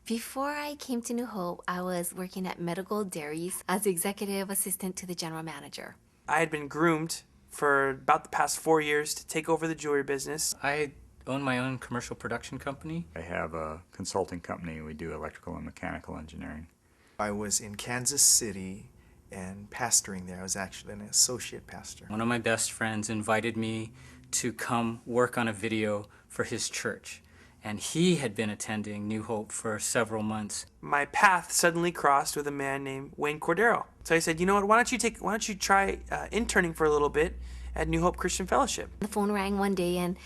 Before I came to New Hope, I was working at Medical Dairies as the executive assistant to the general manager. I had been groomed for about the past 4 years to take over the jewelry business. I own my own commercial production company. I have a consulting company. We do electrical and mechanical engineering. I was in Kansas City and pastoring there. I was actually an associate pastor. One of my best friends invited me to come work on a video for his church. And he had been attending New Hope for several months. My path suddenly crossed with a man named Wayne Cordero. So I said, you know what, why don't you try interning for a little bit at New Hope Christian Fellowship? The phone rang one day and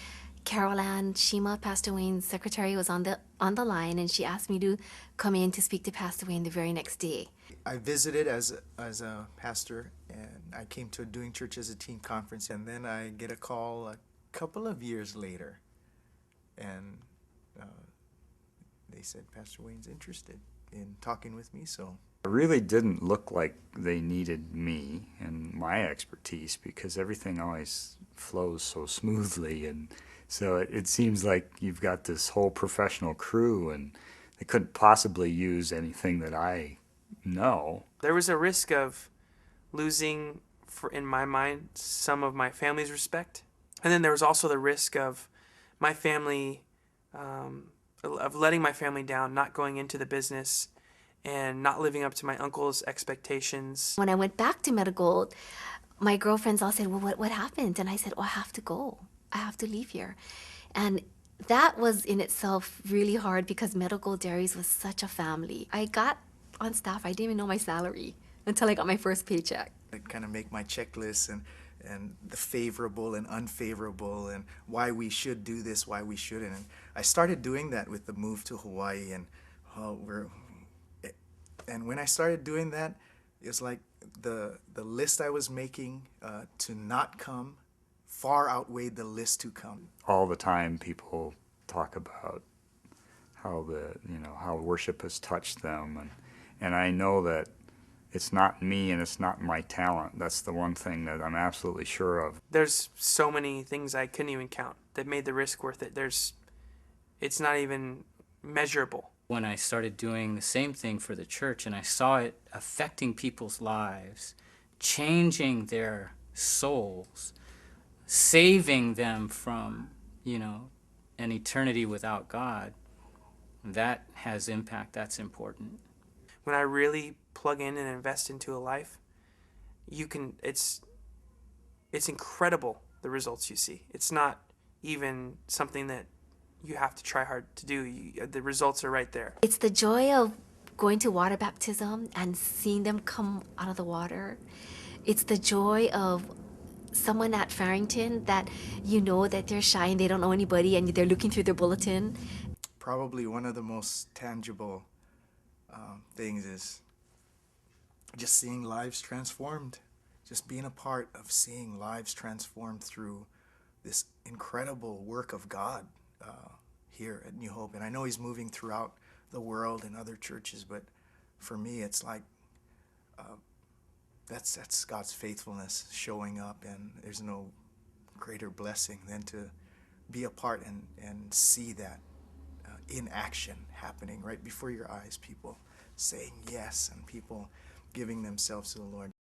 Carol Ann Shima, Pastor Wayne's secretary, was on the line, and she asked me to come in to speak to Pastor Wayne the very next day. I visited as a pastor, and I came to a Doing Church as a Team conference, and then I get a call a couple of years later, and they said Pastor Wayne's interested in talking with me, so. It really didn't look like they needed me and my expertise because everything always flows so smoothly, and so it seems like you've got this whole professional crew and they couldn't possibly use anything that I know. There was a risk of losing, in my mind, some of my family's respect. And then there was also the risk of my family, of letting my family down, not going into the business and not living up to my uncle's expectations. When I went back to Medical, my girlfriends all said, well, what happened? And I said, oh, I have to go. I have to leave here. And that was in itself really hard because Medical Dairies was such a family. I got on staff, I didn't even know my salary until I got my first paycheck. I kind of make my checklist and the favorable and unfavorable and why we should do this, why we shouldn't. And I started doing that with the move to Hawaii, and when I started doing that, it was like the list I was making to not come far outweighed the list to come. All the time people talk about how how worship has touched them, and I know that it's not me and it's not my talent. That's the one thing that I'm absolutely sure of. There's so many things I couldn't even count that made the risk worth it. It's not even measurable. When I started doing the same thing for the church and I saw it affecting people's lives, changing their souls, saving them from, an eternity without God, that has impact. That's important. When I really plug in and invest into a life, it's incredible the results you see. It's not even something that you have to try hard to do. The results are right there. It's the joy of going to water baptism and seeing them come out of the water. It's the joy of someone at Farrington that that they're shy and they don't know anybody and they're looking through their bulletin. Probably one of the most tangible things is just seeing lives transformed, just being a part of seeing lives transformed through this incredible work of God here at New Hope. And I know he's moving throughout the world in other churches, but for me it's like that's God's faithfulness showing up, and there's no greater blessing than to be a part and see that in action happening right before your eyes, people saying yes and people giving themselves to the Lord.